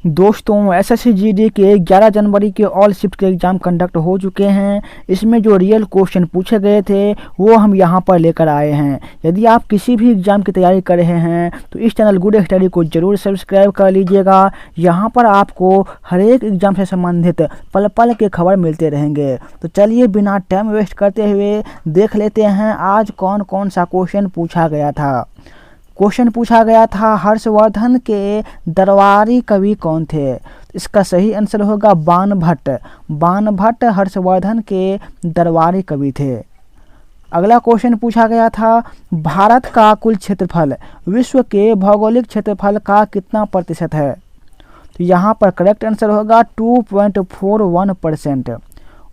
दोस्तों SSC GD के 11 जनवरी के ऑल शिफ्ट के एग्ज़ाम कंडक्ट हो चुके हैं। इसमें जो रियल क्वेश्चन पूछे गए थे वो हम यहाँ पर लेकर आए हैं। यदि आप किसी भी एग्ज़ाम की तैयारी कर रहे हैं तो इस चैनल गुड स्टडी को ज़रूर सब्सक्राइब कर लीजिएगा। यहाँ पर आपको हर एक एग्ज़ाम से संबंधित पल पल के खबर मिलते रहेंगे। तो चलिए बिना टाइम वेस्ट करते हुए देख लेते हैं आज कौन कौन सा क्वेश्चन पूछा गया था। क्वेश्चन पूछा गया था हर्षवर्धन के दरबारी कवि कौन थे। इसका सही आंसर होगा बाणभट्ट। बाणभट्ट हर्षवर्धन के दरबारी कवि थे। अगला क्वेश्चन पूछा गया था भारत का कुल क्षेत्रफल विश्व के भौगोलिक क्षेत्रफल का कितना प्रतिशत है। तो यहाँ पर करेक्ट आंसर होगा 2.41%।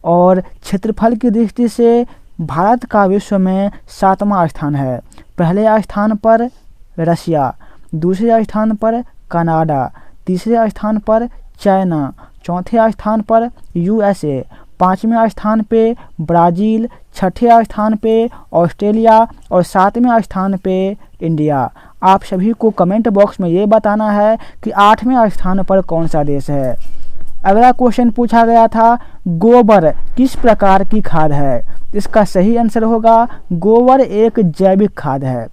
और क्षेत्रफल की दृष्टि से भारत का विश्व में 7वां स्थान है। पहले स्थान पर रशिया, दूसरे स्थान पर कनाडा, तीसरे स्थान पर चाइना, चौथे स्थान पर यूएसए, पाँचवें स्थान पे ब्राज़ील, छठे स्थान पे ऑस्ट्रेलिया और सातवें स्थान पे इंडिया। आप सभी को कमेंट बॉक्स में ये बताना है कि 8वें स्थान पर कौन सा देश है। अगला क्वेश्चन पूछा गया था गोबर किस प्रकार की खाद है। इसका सही आंसर होगा गोबर एक जैविक खाद है।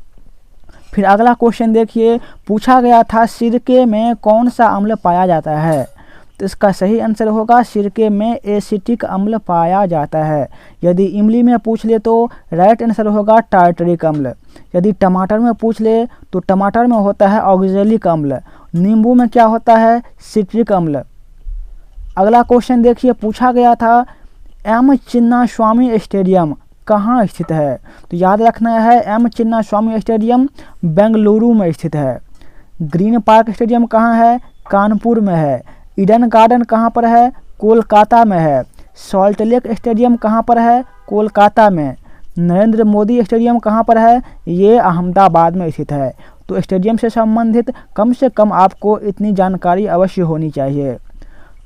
फिर अगला क्वेश्चन देखिए पूछा गया था सिरके में कौन सा अम्ल पाया जाता है। तो इसका सही आंसर होगा सिरके में एसिटिक अम्ल पाया जाता है। यदि इमली में पूछ ले तो राइट आंसर होगा टार्टरिक अम्ल। यदि टमाटर में पूछ ले तो टमाटर में होता है ऑक्जेलिक अम्ल। नींबू में क्या होता है सिट्रिक अम्ल। अगला क्वेश्चन देखिए पूछा गया था एम चिन्नास्वामी स्टेडियम कहाँ स्थित है। तो याद रखना है एम चिन्नास्वामी स्टेडियम बेंगलुरु में स्थित है। ग्रीन पार्क स्टेडियम कहाँ है कानपुर में है। ईडन गार्डन कहाँ पर है कोलकाता में है। सॉल्ट लेक स्टेडियम कहाँ पर है कोलकाता में। नरेंद्र मोदी स्टेडियम कहाँ पर है ये अहमदाबाद में स्थित है। तो स्टेडियम से संबंधित कम से कम आपको इतनी जानकारी अवश्य होनी चाहिए।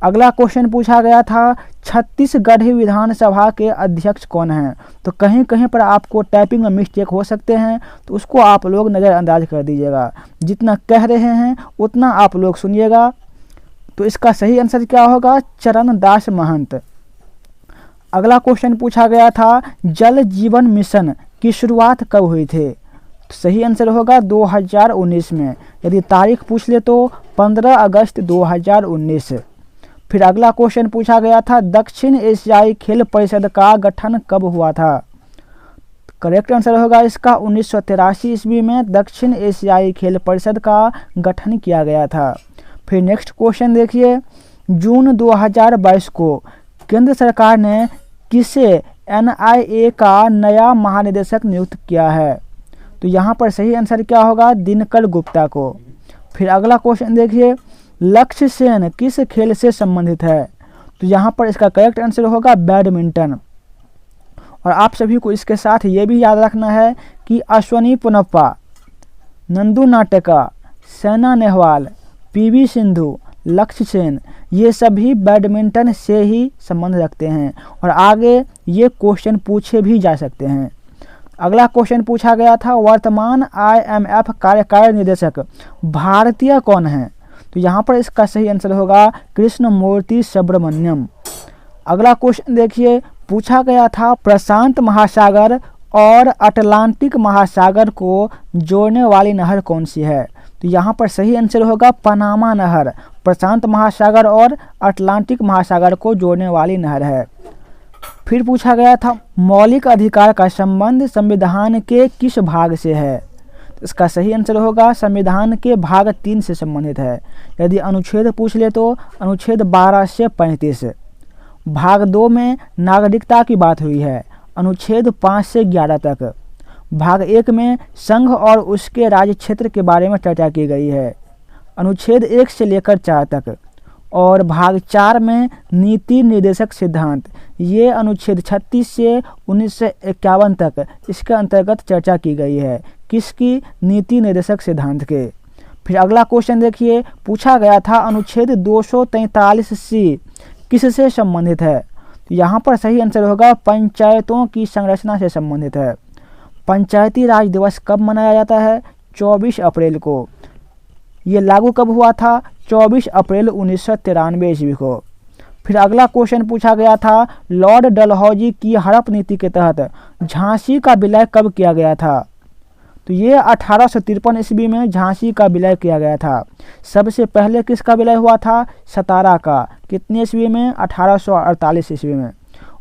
अगला क्वेश्चन पूछा गया था छत्तीसगढ़ विधानसभा के अध्यक्ष कौन हैं। तो कहीं कहीं पर आपको टाइपिंग में मिस्टेक हो सकते हैं तो उसको आप लोग नज़रअंदाज कर दीजिएगा। जितना कह रहे हैं उतना आप लोग सुनिएगा। तो इसका सही आंसर क्या होगा चरणदास महंत। अगला क्वेश्चन पूछा गया था जल जीवन मिशन की शुरुआत कब हुई थी। तो सही आंसर होगा 2019 में। यदि तारीख पूछ ले तो 15 अगस्त 2019। फिर अगला क्वेश्चन पूछा गया था दक्षिण एशियाई खेल परिषद का गठन कब हुआ था। करेक्ट आंसर होगा इसका 1983 ईस्वी में दक्षिण एशियाई खेल परिषद का गठन किया गया था। फिर नेक्स्ट क्वेश्चन देखिए जून 2022 को केंद्र सरकार ने किसे एनआईए का नया महानिदेशक नियुक्त किया है। तो यहाँ पर सही आंसर क्या होगा दिनकर गुप्ता को। फिर अगला क्वेश्चन देखिए लक्ष्य सेन किस खेल से संबंधित है। तो यहाँ पर इसका करेक्ट आंसर होगा बैडमिंटन। और आप सभी को इसके साथ ये भी याद रखना है कि अश्वनी पोनप्पा, नंदू नाटेका, साइना नेहवाल, पीवी सिंधु, लक्ष्य सेन ये सभी बैडमिंटन से ही संबंध रखते हैं और आगे ये क्वेश्चन पूछे भी जा सकते हैं। अगला क्वेश्चन पूछा गया था वर्तमान IMF कार्यकारी निदेशक भारतीय कौन है। तो यहाँ पर इसका सही आंसर होगा कृष्णमूर्ति सुब्रमण्यम। अगला क्वेश्चन देखिए पूछा गया था प्रशांत महासागर और अटलांटिक महासागर को जोड़ने वाली नहर कौन सी है। तो यहाँ पर सही आंसर होगा पनामा नहर। प्रशांत महासागर और अटलांटिक महासागर को जोड़ने वाली नहर है। फिर पूछा गया था मौलिक अधिकार का संबंध संविधान के किस भाग से है। इसका सही आंसर होगा संविधान के भाग 3 से संबंधित है। यदि अनुच्छेद पूछ ले तो अनुच्छेद 12 से 35। भाग 2 में नागरिकता की बात हुई है अनुच्छेद 5 से 11 तक। भाग 1 में संघ और उसके राज्य क्षेत्र के बारे में चर्चा की गई है अनुच्छेद 1 से लेकर 4 तक। और भाग 4 में नीति निर्देशक सिद्धांत ये अनुच्छेद 36 से 1951 तक इसके अंतर्गत चर्चा की गई है। किसकी नीति निर्देशक सिद्धांत के। फिर अगला क्वेश्चन देखिए पूछा गया था अनुच्छेद 243C किससे संबंधित है। तो यहाँ पर सही आंसर होगा पंचायतों की संरचना से संबंधित है। पंचायती राज दिवस कब मनाया जाता है 24 अप्रैल को। ये लागू कब हुआ था? 24 अप्रैल 1993 ईस्वी को। फिर अगला क्वेश्चन पूछा गया था, लॉर्ड डलहौजी की हड़प नीति के तहत झांसी का विलय कब किया गया था? तो ये 1853 ईस्वी में झांसी का विलय किया गया था। सबसे पहले किसका विलय हुआ था? सतारा का। कितनी ईस्वी में? 1848 ईस्वी में।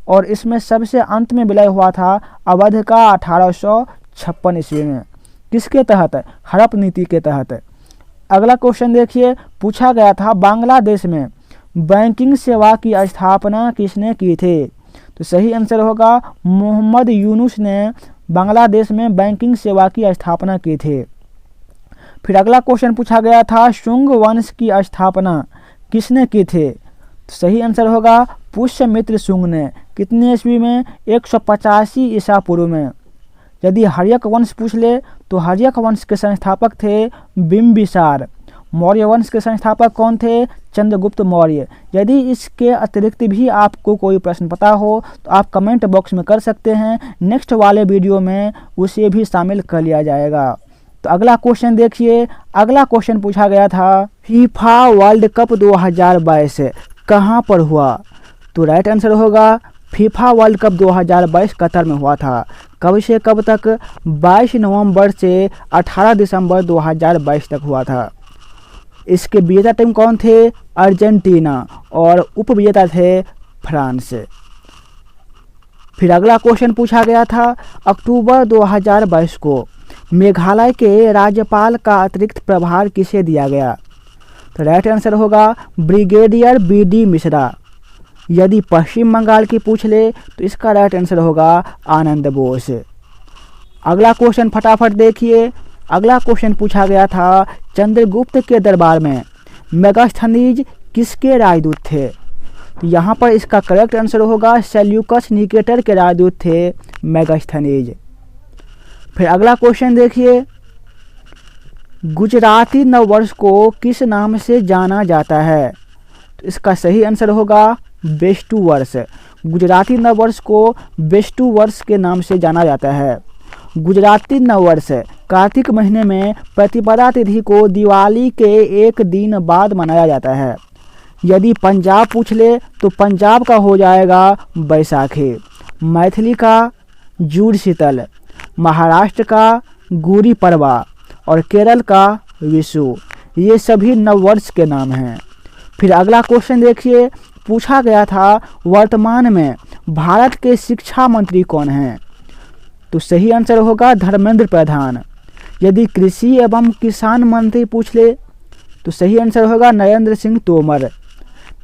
और इसमें सबसे अंत में विलय हुआ था अवध का 1856 ईस्वी में। किसके तहत? हड़प नीति के तहत। अगला क्वेश्चन देखिए, पूछा गया था बांग्लादेश में बैंकिंग सेवा की स्थापना किसने की थी? तो सही आंसर होगा मोहम्मद यूनुस ने बांग्लादेश में बैंकिंग सेवा की स्थापना की थी। फिर अगला क्वेश्चन पूछा गया था, शुंग वंश की स्थापना किसने की थी? तो सही आंसर होगा पुष्यमित्र शुंग ने। कितने ईस्वी में? 185 ईसा पूर्व में। यदि हर्यक वंश पूछ ले तो हर्यक वंश के संस्थापक थे बिंबिसार। मौर्य वंश के संस्थापक कौन थे? चंद्रगुप्त मौर्य। यदि इसके अतिरिक्त भी आपको कोई प्रश्न पता हो तो आप कमेंट बॉक्स में कर सकते हैं, नेक्स्ट वाले वीडियो में उसे भी शामिल कर लिया जाएगा। तो अगला क्वेश्चन देखिए, अगला क्वेश्चन पूछा गया था, फीफा वर्ल्ड कप 2022 कहाँ पर हुआ? तो राइट आंसर होगा फीफा वर्ल्ड कप 2022 कतर में हुआ था। कब से कब तक? 22 नवंबर से 18 दिसंबर 2022 तक हुआ था। इसके विजेता टीम कौन थे? अर्जेंटीना। और उपविजेता थे फ्रांस। फिर अगला क्वेश्चन पूछा गया था, अक्टूबर 2022 को मेघालय के राज्यपाल का अतिरिक्त प्रभार किसे दिया गया? तो राइट आंसर होगा ब्रिगेडियर BD मिश्रा। यदि पश्चिम बंगाल की पूछ ले तो इसका राइट आंसर होगा आनंद बोस। अगला क्वेश्चन फटाफट देखिए, अगला क्वेश्चन पूछा गया था, चंद्रगुप्त के दरबार में मेगास्थनीज किसके राजदूत थे? तो यहाँ पर इसका करेक्ट आंसर होगा सेल्यूकस निकेटर के राजदूत थे मेगास्थनीज। फिर अगला क्वेश्चन देखिए, गुजराती नववर्ष को किस नाम से जाना जाता है? तो इसका सही आंसर होगा बेस्टू वर्ष। गुजराती नववर्ष को बेस्टू वर्ष के नाम से जाना जाता है। गुजराती नववर्ष कार्तिक महीने में प्रतिपदा तिथि को दिवाली के एक दिन बाद मनाया जाता है। यदि पंजाब पूछ ले तो पंजाब का हो जाएगा बैसाखी, मैथिली का जूड़ शीतल, महाराष्ट्र का गुड़ी पड़वा और केरल का विशु। ये सभी नववर्ष के नाम हैं। फिर अगला क्वेश्चन देखिए, पूछा गया था, वर्तमान में भारत के शिक्षा मंत्री कौन हैं? तो सही आंसर होगा धर्मेंद्र प्रधान। यदि कृषि एवं किसान मंत्री पूछ ले तो सही आंसर होगा नरेंद्र सिंह तोमर।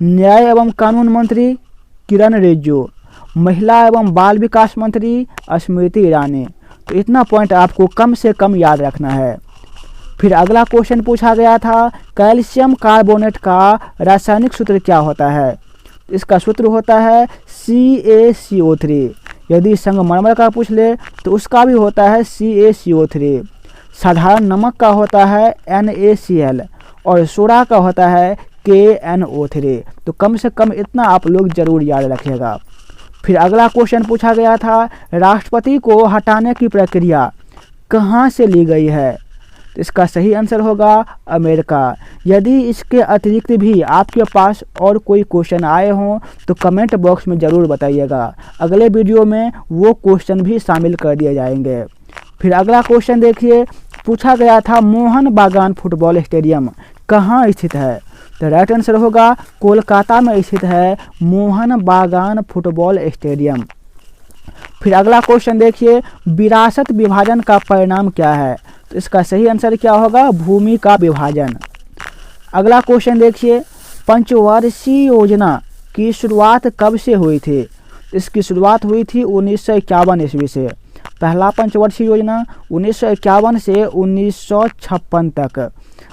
न्याय एवं कानून मंत्री किरण रिजिजू। महिला एवं बाल विकास मंत्री स्मृति ईरानी। तो इतना पॉइंट आपको कम से कम याद रखना है। फिर अगला क्वेश्चन पूछा गया था, कैल्शियम कार्बोनेट का रासायनिक सूत्र क्या होता है? इसका सूत्र होता है CaCO3। यदि संगमरमर का पूछ ले तो उसका भी होता है CaCO3। साधारण नमक का होता है NaCl और सोडा का होता है KNO3। तो कम से कम इतना आप लोग जरूर याद रखिएगा। फिर अगला क्वेश्चन पूछा गया था, राष्ट्रपति को हटाने की प्रक्रिया कहाँ से ली गई है? तो इसका सही आंसर होगा अमेरिका। यदि इसके अतिरिक्त भी आपके पास और कोई क्वेश्चन आए हों तो कमेंट बॉक्स में ज़रूर बताइएगा, अगले वीडियो में वो क्वेश्चन भी शामिल कर दिए जाएंगे। फिर अगला क्वेश्चन देखिए, पूछा गया था, मोहन बागान फुटबॉल स्टेडियम कहाँ स्थित है? तो राइट आंसर होगा कोलकाता में स्थित है मोहन बागान फुटबॉल स्टेडियम। फिर अगला क्वेश्चन देखिए, विरासत विभाजन का परिणाम क्या है? तो इसका सही आंसर क्या होगा? भूमि का विभाजन। अगला क्वेश्चन देखिए, पंचवर्षीय योजना की शुरुआत कब से हुई थी? इसकी शुरुआत हुई थी 1951 ईस्वी से। पहला पंचवर्षीय योजना 1951 से 1956 तक,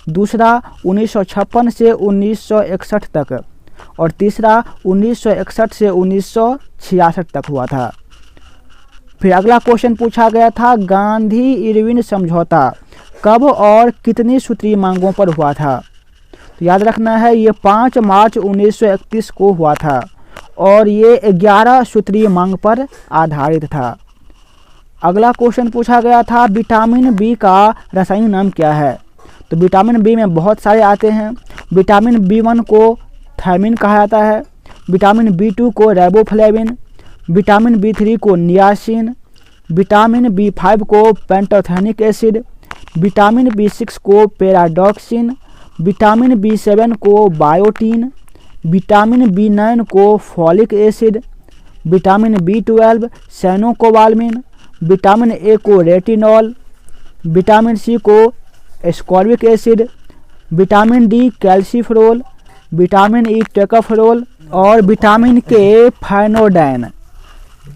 दूसरा 1956 से 1961 तक और तीसरा 1961 से 1966 तक हुआ था। फिर अगला क्वेश्चन पूछा गया था, गांधी इरविन समझौता कब और कितनी सूत्रीय मांगों पर हुआ था? तो याद रखना है ये 5 मार्च 1931 को हुआ था और ये 11 सूत्रीय मांग पर आधारित था। अगला क्वेश्चन पूछा गया था, विटामिन बी का रासायनिक नाम क्या है? तो विटामिन बी में बहुत सारे आते हैं। विटामिन बी1 को थायमिन कहा जाता है, विटामिन बी2 को राइबोफ्लेविन, विटामिन बी3 को नियासिन, विटामिन बी5 को पेंटोथेनिक एसिड, विटामिन बी6 को पैराडॉक्सिन, विटामिन बी7 को बायोटीन, विटामिन बी9 को फॉलिक एसिड, विटामिन बी12 सैनोकोबाल्मिन, विटामिन ए को रेटिनॉल, विटामिन सी को ascorbic acid, vitamin D calciferol, vitamin E tocopherol और विटामिन के फाइनोडैन।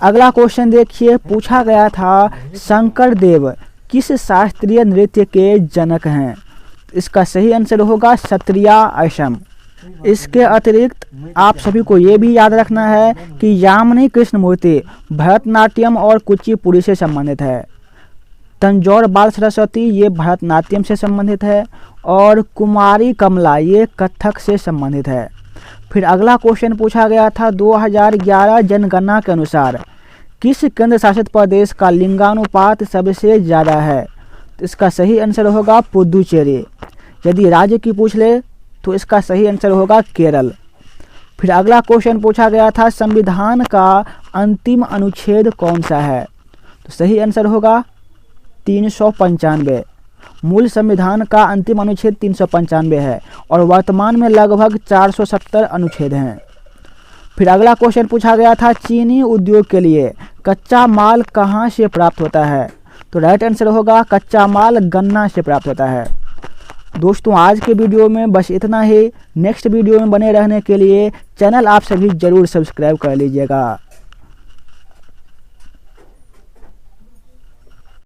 अगला क्वेश्चन देखिए, पूछा गया था शंकर देव किस शास्त्रीय नृत्य के जनक हैं? इसका सही आंसर होगा सत्रिया असम। इसके अतिरिक्त आप सभी को ये भी याद रखना है कि यामिनी कृष्णमूर्ति भरतनाट्यम और कुचिपुड़ी से संबंधित है, तंजौर बाल सरस्वती ये भरतनाट्यम से संबंधित है और कुमारी कमला ये कथक से संबंधित है। फिर अगला क्वेश्चन पूछा गया था 2011 जनगणना के अनुसार किस केंद्र शासित प्रदेश का लिंगानुपात सबसे ज़्यादा है? तो इसका सही आंसर होगा पुदुचेरी। यदि राज्य की पूछ ले तो इसका सही आंसर होगा केरल। फिर अगला क्वेश्चन पूछा गया था संविधान का अंतिम अनुच्छेद कौन सा है? तो सही आंसर होगा 395। मूल संविधान का अंतिम अनुच्छेद 395 है और वर्तमान में लगभग 470 अनुच्छेद हैं। फिर अगला क्वेश्चन पूछा गया था चीनी उद्योग के लिए कच्चा माल कहाँ से प्राप्त होता है? तो राइट आंसर होगा कच्चा माल गन्ना से प्राप्त होता है। दोस्तों आज के वीडियो में बस इतना ही। नेक्स्ट वीडियो में बने रहने के लिए चैनल आप सभी जरूर सब्सक्राइब कर लीजिएगा।